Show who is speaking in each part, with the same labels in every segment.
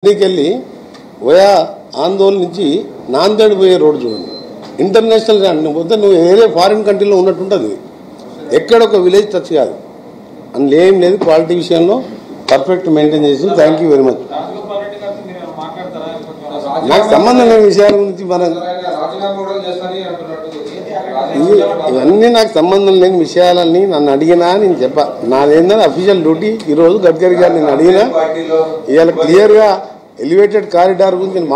Speaker 1: ఢిల్లీకెళ్ళి via ఆందోళన నుంచి నాందేడ్ పోయే రోడ్ చూడండి. ఇంటర్నేషనల్ వద్ద నువ్వు ఏదే ఫారిన్ కంట్రీలో ఉన్నట్టుంటుంది. ఎక్కడ ఒక విలేజ్ టచ్ కాదు, అందులో ఏం లేదు. క్వాలిటీ విషయంలో పర్ఫెక్ట్ మెయింటైన్ చేసి థ్యాంక్ యూ వెరీ మచ్. నాకు సంబంధం లేని విషయాల గురించి మనం ఇవన్నీ నాకు సంబంధం లేని విషయాలన్నీ నన్ను అడిగినా నేను చెప్పా. నాదేందని అఫీషియల్ డ్యూటీ. ఈరోజు గడ్కరీ గారు నేను అడిగినా ఇవాళ క్లియర్గా ఎలివేటెడ్ కారిడార్ గురించి నేను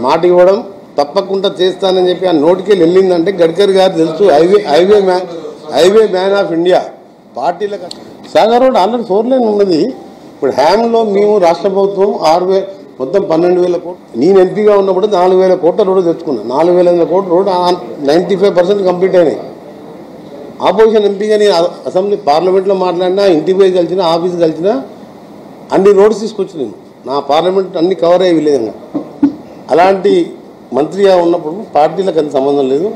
Speaker 1: మాట ఇవ్వడం తప్పకుండా చేస్తానని చెప్పి ఆ నోటికెళ్ళి వెళ్ళిందంటే గడ్కరీ గారు తెలుసు. Highway man of India. పార్టీల సాగర్ రోడ్ ఆల్రెడీ 4 లేన్ ఉన్నది. ఇప్పుడు హ్యామ్లో మేము రాష్ట్ర ప్రభుత్వం 6,000 మొత్తం 12,000 కోట్లు. నేను ఎంపీగా ఉన్నప్పుడు 4,000 కోట్ల రోడ్డు తెచ్చుకున్నాను. 4,500 కోట్ల రోడ్డు 95% కంప్లీట్ అయినాయి. ఆపోజిషన్ ఎంపీగా నేను అసెంబ్లీ పార్లమెంట్లో మాట్లాడినా, ఇంటికి పోయి కలిసినా, ఆఫీస్ కలిసినా అన్ని రోడ్స్ తీసుకొచ్చి నేను నా పార్లమెంట్ అన్ని కవర్ అయ్యే విధంగా. అలాంటి మంత్రిగా ఉన్నప్పుడు పార్టీలకు అంత సంబంధం లేదు.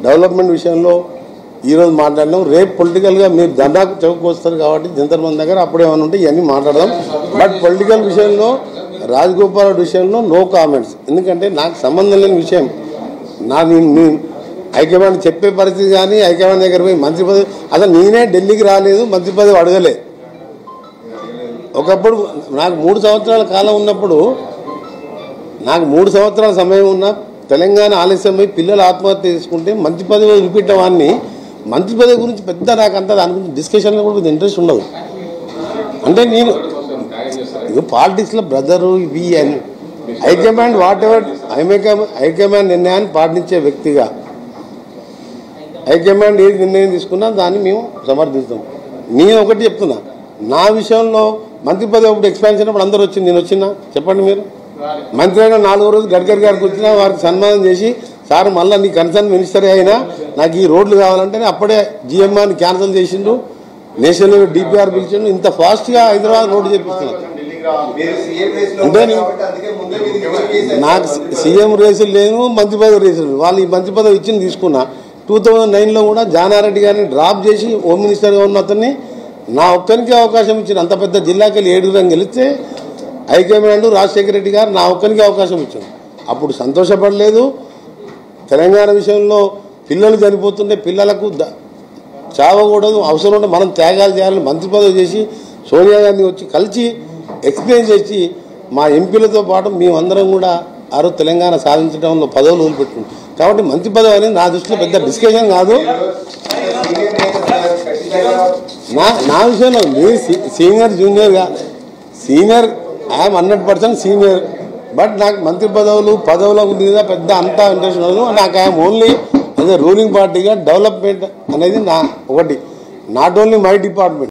Speaker 1: డెవలప్మెంట్ విషయంలో ఈరోజు మాట్లాడినాం. రేపు పొలిటికల్గా మీరు దండాకు చౌకొస్తారు కాబట్టి జంతర్ మంది దగ్గర అప్పుడు ఏమైనా ఉంటే ఇవన్నీ మాట్లాడదాం. బట్ పొలిటికల్ విషయంలో రాజగోపాల్ విషయంలో నో కామెంట్స్. ఎందుకంటే నాకు సంబంధం లేని విషయం. నేను హైకమాండ్ చెప్పే పరిస్థితి కానీ హైకమాండ్ దగ్గర పోయి మంత్రి పదవి అసలు నేనే ఢిల్లీకి రాలేదు, మంత్రి పదవి అడగలే. ఒకప్పుడు నాకు 3 సంవత్సరాల కాలం ఉన్నప్పుడు, నాకు 3 సంవత్సరాల సమయం ఉన్న తెలంగాణ ఆలస్యమై పిల్లలు ఆత్మహత్య చేసుకుంటే మంత్రి పదవి వదిలిపెట్టేవాడిని. మంత్రి పదవి గురించి పెద్ద నాకు అంతా దాని గురించి డిస్కషన్లో కూడా ఇంట్రెస్ట్ ఉండదు. అంటే నేను పాలిటిక్స్లో బ్రదరు ఇవి అని హైకమాండ్ వాట్ ఎవర్ హైకమాండ్ నిర్ణయాన్ని పాటించే వ్యక్తిగా హైకమాండ్ ఏది నిర్ణయం తీసుకున్నా దాన్ని మేము సమర్థిస్తాం. నేను ఒకటి చెప్తున్నా, నా విషయంలో మంత్రి పదవి ఒకటి ఎక్స్పాన్షన్ అప్పుడు అందరూ వచ్చింది, నేను వచ్చినా చెప్పండి. మీరు మంత్రి అయినా 4వ రోజు గడ్కరీ గారికి వచ్చినా వారికి సన్మానం చేసి సార్ మళ్ళీ నీ కన్సర్న్ మినిస్టరే అయినా నాకు ఈ రోడ్లు కావాలంటే అప్పుడే జిఎంఆర్ని క్యాన్సిల్ చేసిండు, నేషనల్ డిపిఆర్ పిలిచిండు. ఇంత ఫాస్ట్గా హైదరాబాద్ రోడ్డు చేపిస్తున్నారు. అంటే నాకు సీఎం రేసులు లేను, మంత్రి పదవి రేసులు. వాళ్ళు ఈ మంత్రి పదవి ఇచ్చింది తీసుకున్నా. 2009లో కూడా జానారెడ్డి గారిని డ్రాప్ చేసి హోమ్ మినిస్టర్గా ఉన్న అతన్ని నా ఒక్కరికి అవకాశం ఇచ్చింది. అంత పెద్ద జిల్లాకి 7 రంగు గెలిస్తే హైకమాండ్ రాజశేఖర రెడ్డి గారు నా ఒక్కరికి అవకాశం ఇచ్చాడు. అప్పుడు సంతోషపడలేదు. తెలంగాణ విషయంలో పిల్లలు చనిపోతుంటే పిల్లలకు చావకూడదు, అవసరం ఉంటే మనం త్యాగాలు చేయాలని మంత్రి పదవి చేసి సోనియా గాంధీ వచ్చి కలిసి ఎక్స్ప్లెయిన్ చేసి మా ఎంపీలతో పాటు మేమందరం కూడా ఆరో తెలంగాణ సాధించడంలో పదవులు వదిలిపెట్టుకుంటాం. కాబట్టి మంత్రి పదవి అనేది నా దృష్టిలో పెద్ద డిస్కషన్ కాదు. నా విషయంలో మీరు సీనియర్ జూనియర్గా సీనియర్ ఐఎమ్ 100% సీనియర్. బట్ నాకు మంత్రి పదవుల మీద పెద్ద అంతా ఇంట్రెస్ట్ ఉండదు. నాకు I'm only as a ruling పార్టీగా డెవలప్మెంట్ అనేది నా ఒకటి, నాట్ ఓన్లీ మై డిపార్ట్మెంట్.